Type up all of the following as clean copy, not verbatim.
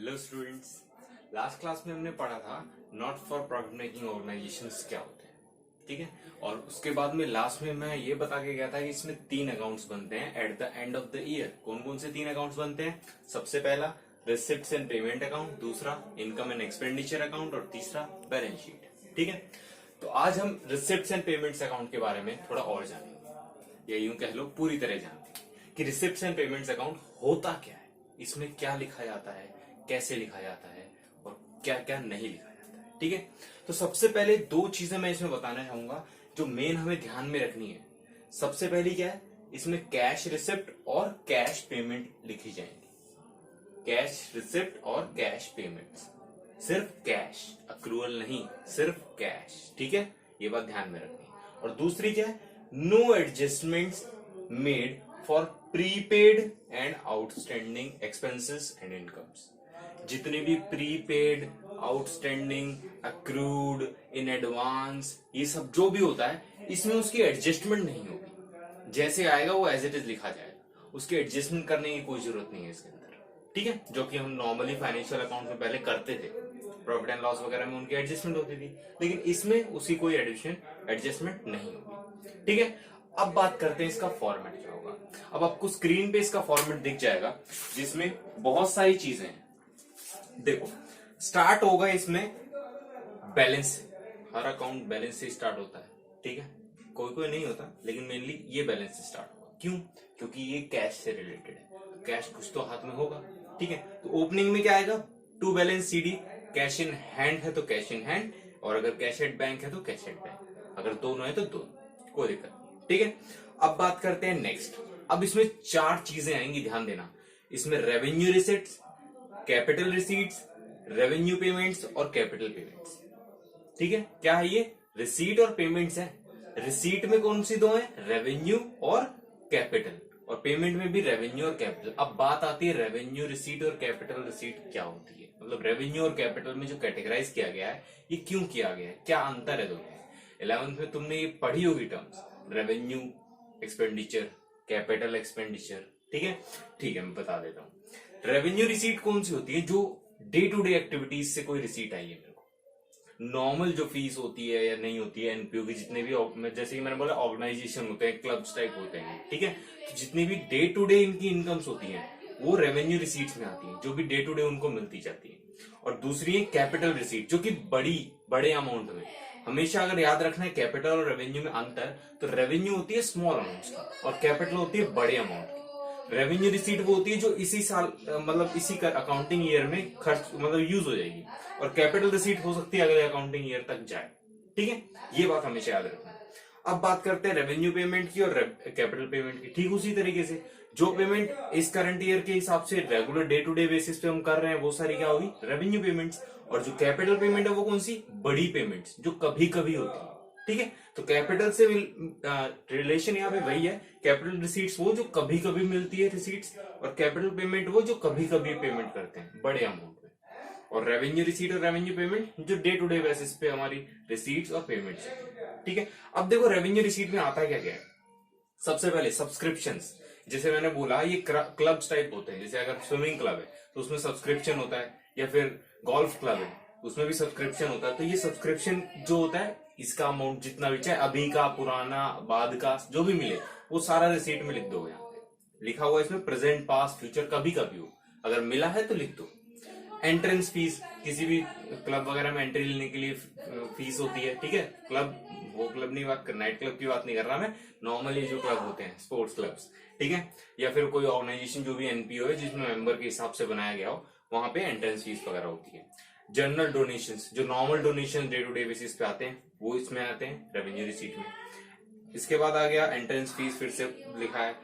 Hello students, last class में हमने पढ़ा था not for profit making organisations क्या होते हैं। ठीक है, और उसके बाद में लास्ट में मैं ये बता के गया था कि इसमें 3 अकाउंट्स बनते हैं at the end of the year. कौन कौन से 3 अकाउंट्स बनते हैं? सबसे पहला रिसिप्ट्स एंड पेमेंट अकाउंट, दूसरा इनकम एंड एक्सपेंडिचर अकाउंट और तीसरा बैलेंस शीट। ठीक है, तो आज हम रिसिप्ट्स एंड पेमेंट्स अकाउंट के बारे में थोड़ा और जानेंगे, या यूं कह लो पूरी तरह जानेंगे कि रिसिप्ट्स एंड पेमेंट्स अकाउंट होता क्या है, इसमें क्या लिखा जाता है, कैसे लिखा जाता है और क्या क्या नहीं लिखा जाता है। ठीक है, तो सबसे पहले 2 चीजें मैं इसमें बताना चाहूंगा जो मेन हमें ध्यान में रखनी है। सबसे पहली क्या है, इसमें कैश रिसिप्ट और कैश पेमेंट लिखी जाएंगी। कैश रिसिप्ट और कैश पेमेंट, सिर्फ कैश, अक्रूवल नहीं, सिर्फ कैश। ठीक है, ये बात ध्यान में रखनी है। और दूसरी क्या है, no adjustments made for prepaid and outstanding expenses and incomes. जितने भी prepaid, outstanding, accrued, in advance, ये सब जो भी होता है इसमें उसकी एडजस्टमेंट नहीं होगी। जैसे आएगा वो एज इट इज लिखा जाएगा, उसकी एडजस्टमेंट करने की कोई जरूरत नहीं है इसके अंदर। ठीक है, जो कि हम नॉर्मली फाइनेंशियल अकाउंट में पहले करते थे, प्रॉफिट एंड लॉस वगैरह में उनकी एडजस्टमेंट होती थी, लेकिन इसमें उसकी कोई एडजस्टमेंट नहीं होगी। ठीक है, अब बात करते हैं इसका फॉर्मेट क्या होगा। अब आपको स्क्रीन पे इसका फॉर्मेट दिख जाएगा जिसमें बहुत सारी चीजें हैं। देखो, स्टार्ट होगा इसमें बैलेंस से। हर अकाउंट बैलेंस से स्टार्ट होता है। ठीक है, कोई कोई नहीं होता, लेकिन मेनली ये बैलेंस से स्टार्ट होगा। क्यों? क्योंकि ये कैश से रिलेटेड है, कैश कुछ तो हाथ में होगा। ठीक है, तो ओपनिंग में क्या आएगा, to balance CD. Cash in hand है तो कैश इन हैंड, और अगर कैश एट बैंक है तो कैश एट बैंक, अगर दोनों है तो दोनों, कोई दिक्कत नहीं। ठीक है, अब बात करते हैं नेक्स्ट। अब इसमें 4 चीजें आएंगी, ध्यान देना। इसमें revenue receipts, capital receipts, revenue payments और कैपिटल पेमेंट्स। ठीक है, क्या है ये? रिसीट और पेमेंट्स है। रिसीट में कौन सी 2 है? रेवेन्यू और कैपिटल, और पेमेंट में भी रेवेन्यू और कैपिटल। अब बात आती है रेवेन्यू रिसीट और कैपिटल रिसीट क्या होती है, मतलब रेवेन्यू और कैपिटल में जो कैटेगराइज किया गया है ये क्यों किया गया है, क्या अंतर है दोनों में। 11th में तुमने ये पढ़ी होगी terms, revenue expenditure, capital expenditure. ठीक है, ठीक है, मैं बता देता हूं। रेवेन्यू रिसीट कौन सी होती है? जो डे टू डे एक्टिविटीज से कोई रिसीट आई है मेरे को, नॉर्मल जो फीस होती है या नहीं होती है, एनपीओ की जितने भी, जैसे कि मैंने बोला ऑर्गेनाइजेशन होते हैं, क्लब्स टाइप होते हैं। ठीक है, तो जितनी भी डे टू डे इनकी इनकम्स होती हैं वो रेवेन्यू रिसीट्स में आती हैं, जो भी डे टू डे उनको मिलती जाती है। और दूसरी है कैपिटल रिसीट, जो कि बड़े अमाउंट में। हमेशा अगर याद रखना है कैपिटल और रेवेन्यू में अंतर, तो रेवेन्यू होती है स्मॉल अमाउंट की और कैपिटल होती है बड़े अमाउंट की। रेवेन्यू रिसीट वो होती है जो इसी साल, मतलब इसी अकाउंटिंग ईयर में खर्च, मतलब यूज हो जाएगी, और कैपिटल रिसीट हो सकती है अगले अकाउंटिंग ईयर तक जाए। ठीक है, ये बात हमेशा याद रखना है। अब बात करते हैं रेवेन्यू पेमेंट की और कैपिटल पेमेंट की। ठीक उसी तरीके से जो पेमेंट इस करंट ईयर के हिसाब से regular day to day basis पे हम कर रहे हैं वो सारी क्या होगी? Revenue payments. और जो कैपिटल पेमेंट है वो कौन सी? बड़ी पेमेंट्स जो कभी कभी होती है। ठीक है, तो कैपिटल से रिलेशन यहाँ पे वही है, कैपिटल रिसीट्स वो जो कभी कभी मिलती है रिसीट्स, और कैपिटल पेमेंट वो जो कभी कभी पेमेंट करते हैं बड़े अमाउंट में। और रेवेन्यू रिसीट और रेवेन्यू पेमेंट जो डे टू डे बेसिस पे हमारी रिसीट्स और पेमेंट्स। ठीक है, अब देखो रेवेन्यू रिसीट में आता क्या क्या है। सबसे पहले सब्सक्रिप्शंस, जैसे मैंने बोला ये क्लब्स टाइप होते हैं। जैसे अगर स्विमिंग क्लब है तो उसमें सब्सक्रिप्शन होता है, या फिर गोल्फ क्लब है उसमें भी सब्सक्रिप्शन होता है। तो ये सब्सक्रिप्शन जो होता है, इसका अमाउंट जितना भी, चाहे अभी का, पुराना, बाद का, जो भी मिले वो सारा रिसीट में लिख दो। यहाँ पे लिखा हुआ है इसमें प्रेजेंट, पास्ट, फ्यूचर, कभी कभी हो, अगर मिला है तो लिख दो। एंट्रेंस फीस, किसी भी क्लब वगैरह में एंट्री लेने के लिए फीस होती है। ठीक है, क्लब, वो क्लब नहीं बात कर, नाइट क्लब की बात नहीं कर रहा मैं, नॉर्मली जो क्लब होते हैं स्पोर्ट्स क्लब्स। ठीक है, या फिर कोई ऑर्गेनाइजेशन जो भी एनपीओ है जिसमें मेंबर के हिसाब से बनाया गया हो, वहां पे एंट्रेंस फीस वगैरह होती है। जनरल डोनेशंस, जो normal donation day to day basis पे आते हैं वो इसमें आते हैं रेवेन्यू रिसीट में। इसके बाद आ गया एंट्रेंस फीस, फिर से लिखा है।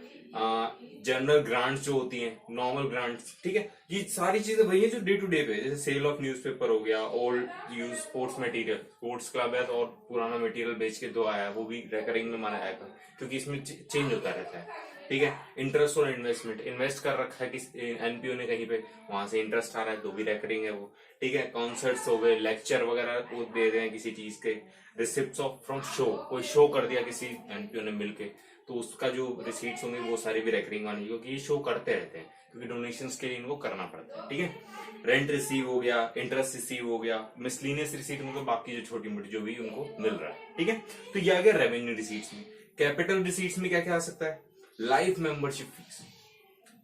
जनरल ग्रांट्स जो होती हैं, नॉर्मल ग्रांट्स। ठीक है, ये सारी चीजें वही है जो डे टू डे पे, जैसे सेल ऑफ न्यूज़पेपर हो गया, old use sports material, sports club है तो और पुराना मटेरियल बेच के दो आया, वो भी रेकरिंग में माना जाएगा क्योंकि इसमें चेंज होता रहता है। ठीक है, इंटरेस्ट और इन्वेस्टमेंट, इन्वेस्ट कर रखा है किस एनपीओ ने कहीं पे, वहां से इंटरेस्ट आ रहा है तो भी रेकरिंग है वो। ठीक है, कॉन्सर्ट्स हो गए, लेक्चर वगैरह वो दे रहे हैं किसी चीज के। रिसिप्ट्स ऑफ फ्रॉम शो, कोई शो कर दिया किसी एनपीओ ने मिलके, तो उसका जो रिसीट्स होंगे वो सारी भी रेकरिंग आनी, क्योंकि ये शो करते रहते हैं क्योंकि डोनेशंस के लिए इनको करना पड़ता है। ठीक है, रेंट रिसीव हो गया, इंटरेस्ट रिसीव हो गया, मिसलिनियस रिसीट मतलब बाकी जो छोटी मोटी जो भी उनको मिल रहा है। ठीक है, तो ये आ गया रेवेन्यू रिसीट्स में। कैपिटल रिसीट्स में क्या क्या आ सकता है? Life membership fees.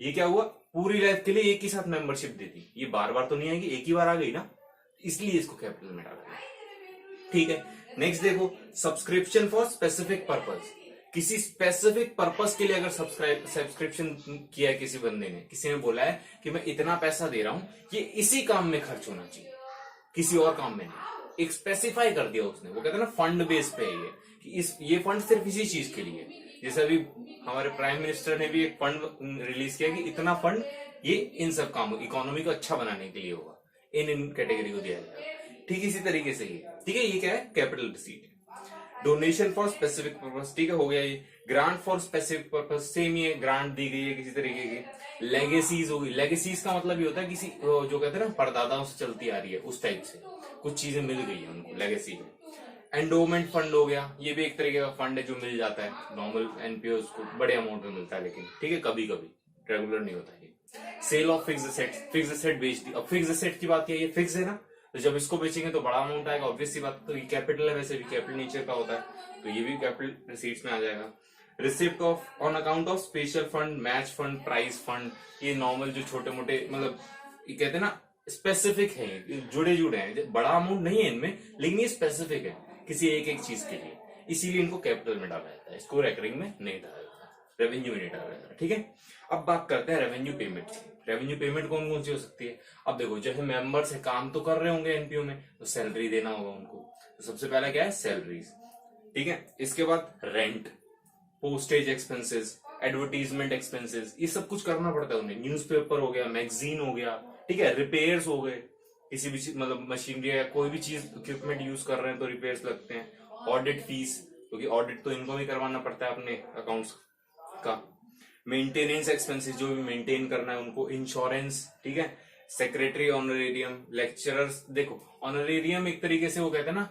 ये क्या हुआ? पूरी लाइफ के लिए एक ही साथ मेंबरशिप देती, ये बार बार तो नहीं आएगी, एक ही बार आ गई ना, इसलिए इसको कैपिटल में डाला गया। ठीक है, नेक्स्ट देखो, सब्सक्रिप्शन फॉर स्पेसिफिक पर्पज। किसी स्पेसिफिक पर्पस के लिए अगर सब्सक्रिप्शन किया है किसी बंदे ने, किसी ने बोला है कि मैं इतना पैसा दे रहा हूं, ये इसी काम में खर्च होना चाहिए, किसी और काम में नहीं, एक स्पेसिफाई कर दिया उसने। वो कहते हैं ना फंड बेस पे है ये, कि ये फंड सिर्फ इसी चीज के लिए। जैसे अभी हमारे प्राइम मिनिस्टर ने भी एक फंड रिलीज किया कि इतना फंड ये इन सब कामों, इकोनॉमी को अच्छा बनाने के लिए होगा, इन कैटेगरी को दिया जाएगा। ठीक इसी तरीके से ये, ठीक है, ये क्या है? Capital receipt. Donation for specific purpose, ठीक है, हो गया ये। Grant for specific purpose, same ये ग्रांट दी गई है किसी तरीके की। लेगेसीज होगी, लेगेसीज का मतलब ये होता है किसी जो कहते हैं ना परदादाओं से चलती आ रही है, उस टाइप से कुछ चीजें मिल गई है उनको लेगेसी में। एंडोमेंट फंड हो गया, ये भी एक तरीके का फंड है जो मिल जाता है नॉर्मल एनपीओ को, बड़े अमाउंट में मिलता है लेकिन, ठीक है, कभी कभी, रेगुलर नहीं होता है। Sale of fix asset, fix asset बेच दी। अब फिक्स एसेट की बात ये फिक्स है ना, तो जब इसको बेचेंगे तो बड़ा अमाउंट आएगा, ऑब्वियस सी बात। तो ये कैपिटल है, वैसे भी कैपिटल नेचर का होता है, तो ये भी कैपिटल रिसीट्स में आ जाएगा। Receipt of on account of special fund, match fund, prize fund, ये नॉर्मल जो छोटे मोटे मतलब ये कहते हैं ना स्पेसिफिक है, जुड़े जुड़े हैं, बड़ा अमाउंट नहीं है इनमें, लेकिन ये स्पेसिफिक है किसी एक एक चीज के लिए, इसीलिए इनको कैपिटल में डाला जाता है, इसको रेकरिंग में नहीं डाला जाता, रेवेन्यू में नहीं डाला जाता। ठीक है, अब बात करते हैं रेवेन्यू पेमेंट की। रेवेन्यू पेमेंट कौन कौन सी हो सकती है? अब देखो, जैसे मेंबर्स है, काम तो कर रहे होंगे एनपीओ में, तो सैलरी देना होगा उनको, तो सबसे पहला क्या है? सैलरीज। ठीक है, इसके बाद rent, postage expenses, advertisement expenses, ये सब कुछ करना पड़ता है उन्हें। न्यूज़पेपर हो गया, मैगजीन हो गया, ठीक है, रिपेयर्स हो गए, किसी भी मतलब मशीनरी या कोई भी चीज इक्विपमेंट यूज कर रहे हैं तो रिपेयर्स लगते हैं। ऑडिट फीस, क्योंकि ऑडिट तो इनको भी करवाना पड़ता है अपने अकाउंट्स का। मेंटेनेंस एक्सपेंसेस, जो भी मेंटेन करना है उनको। इंश्योरेंस, ठीक है, सेक्रेटरी ऑनरेरियम, लेक्चरर्स। देखो ऑनरेरियम एक तरीके से वो कहते हैं ना,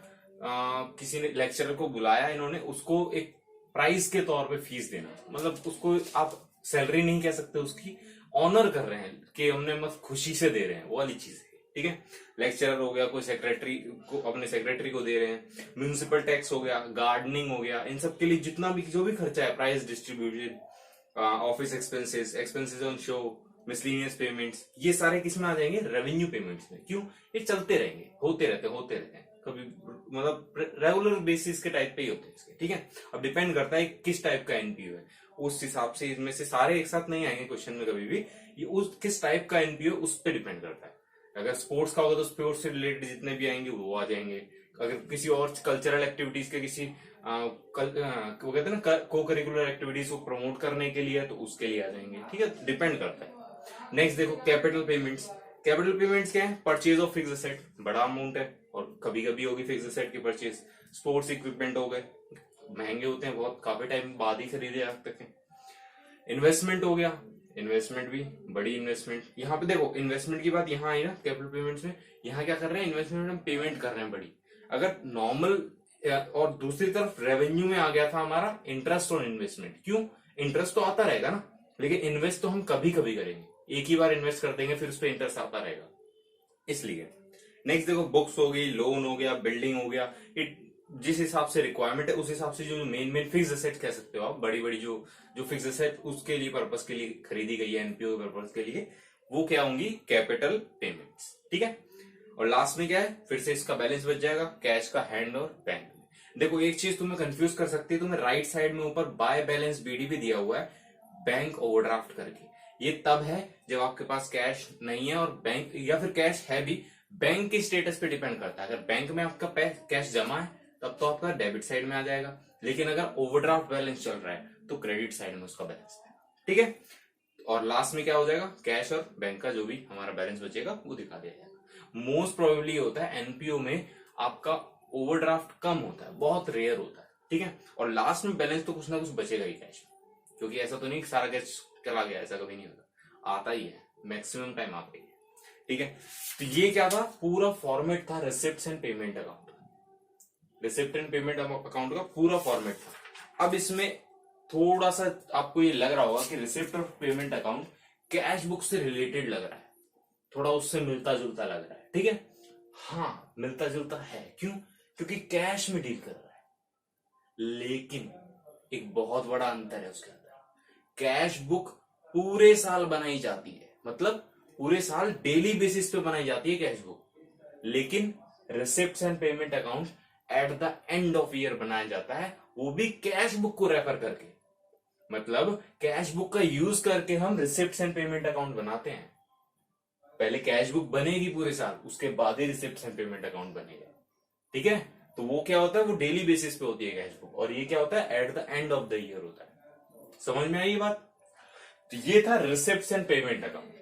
किसी ने लेक्चरर को बुलाया इन्होंने, उसको एक प्राइस के तौर पे फीस देना, मतलब उसको आप सैलरी नहीं कह सकते, उसकी ऑनर कर रहे हैं कि हमने मत खुशी से दे रहे हैं, वो वाली चीज है। ठीक है, लेक्चरर हो गया, कोई सेक्रेटरी को अपने सेक्रेटरी को दे रहे हैं। म्यूनिसिपल टैक्स हो गया, गार्डनिंग हो गया, इन सब के लिए जितना भी जो भी खर्चा है, price distribution, office expenses, expenses on show, miscellaneous payments, ये सारे किस में आ जाएंगे? रेवेन्यू पेमेंट्स में। क्यों? ये चलते रहेंगे, होते रहते हैं, कभी मतलब रेगुलर बेसिस के टाइप पे ही होते हैं इसके। ठीक है, अब डिपेंड करता है किस टाइप का एनपीओ है, उस हिसाब से इसमें से सारे एक साथ नहीं आएंगे क्वेश्चन में कभी भी, ये उस किस टाइप का एनपीओ उस पर डिपेंड करता है। अगर स्पोर्ट्स का होगा तो स्पोर्ट्स से रिलेटेड जितने भी आएंगे वो आ जाएंगे। अगर किसी और कल्चरल एक्टिविटीज के किसी वो कहते हैं ना को करिकुलर एक्टिविटीज को प्रमोट करने के लिए, तो उसके लिए आ जाएंगे। ठीक है, डिपेंड करता है। नेक्स्ट देखो, कैपिटल पेमेंट्स। कैपिटल पेमेंट्स क्या है? परचेज ऑफ फिक्स एसेट, बड़ा अमाउंट है और कभी कभी होगी फिक्स एसेट की परचेज। स्पोर्ट्स इक्विपमेंट हो गए, महंगे होते हैं बहुत, काफी टाइम बाद ही खरीदे जा सकते हैं। इन्वेस्टमेंट हो गया, इन्वेस्टमेंट भी बड़ी इन्वेस्टमेंट। यहाँ पे देखो इन्वेस्टमेंट की बात यहाँ आई ना कैपिटल पेमेंट्स में, यहाँ क्या कर रहे हैं? इन्वेस्टमेंट में पेमेंट कर रहे हैं बड़ी। अगर नॉर्मल और दूसरी तरफ रेवेन्यू में आ गया था हमारा इंटरेस्ट ऑन इन्वेस्टमेंट। क्यों? इंटरेस्ट तो आता रहेगा ना, लेकिन इन्वेस्ट तो हम कभी कभी करेंगे, एक ही बार इन्वेस्ट कर देंगे, फिर उस पर इंटरेस्ट आता रहेगा, इसलिए। नेक्स्ट देखो, बुक्स हो गई, लोन हो गया, बिल्डिंग हो गया, जिस हिसाब से रिक्वायरमेंट है उस हिसाब से जो मेन फिक्स एसेट कह सकते हो आप, बड़ी बड़ी जो फिक्स एसेट उसके लिए पर्पस के लिए खरीदी गई है एनपीओ पर्पस के लिए, वो क्या होंगी? Capital payments. ठीक है, और लास्ट में क्या है? फिर से इसका बैलेंस बच जाएगा कैश का हैंड और बैंक में। देखो एक चीज तुम्हें कंफ्यूज कर सकती है, तुम्हें राइट साइड में ऊपर बाय बैलेंस बीडी भी दिया हुआ है, बैंक ओवरड्राफ्ट करके। ये तब है जब आपके पास कैश नहीं है और बैंक, या फिर कैश है भी, बैंक के स्टेटस पे डिपेंड करता है। अगर बैंक में आपका कैश जमा है तब तो आपका डेबिट साइड में आ जाएगा, लेकिन अगर ओवरड्राफ्ट बैलेंस चल रहा है तो क्रेडिट साइड में उसका बैलेंस है। ठीक है, और लास्ट में क्या हो जाएगा? कैश और बैंक का जो भी हमारा बैलेंस बचेगा वो दिखा दिया जाएगा। मोस्ट प्रोबेबली होता है एनपीओ में आपका ओवरड्राफ्ट कम होता है, बहुत रेयर होता है। ठीक है, और लास्ट में बैलेंस तो कुछ ना कुछ बचेगा ही कैश, क्योंकि ऐसा तो नहीं सारा कैश चला गया, ऐसा कभी नहीं होता, आता ही है, मैक्सिमम टाइम आता ही है। ठीक है, तो ये क्या था? पूरा फॉर्मेट था receipt and payment account, receipt and payment account का पूरा फॉर्मेट था। अब इसमें थोड़ा सा आपको ये लग रहा होगा कि रिसिप्ट और पेमेंट अकाउंट कैश बुक से रिलेटेड लग रहा है, थोड़ा उससे मिलता जुलता लग रहा है, ठीक है। हाँ मिलता जुलता है, क्यों? क्योंकि कैश में डील कर रहा है। लेकिन एक बहुत बड़ा अंतर है उसके अंदर। कैश बुक पूरे साल बनाई जाती है, मतलब पूरे साल डेली बेसिस पे बनाई जाती है कैश बुक। लेकिन receipts and payment account at the end of year बनाया जाता है, वो भी कैश बुक को रेफर करके। मतलब कैश बुक का यूज करके हम रिसिप्ट्स एंड पेमेंट अकाउंट बनाते हैं। पहले कैश बुक बनेगी पूरे साल, उसके बाद ही रिसिप्ट्स एंड पेमेंट अकाउंट बनेगा, ठीक है। तो वो क्या होता है, वो डेली बेसिस पे होती है कैश बुक, और ये क्या होता है, at the end of the year होता है। समझ में आई ये बात? तो ये था रिसिप्ट्स एंड पेमेंट अकाउंट।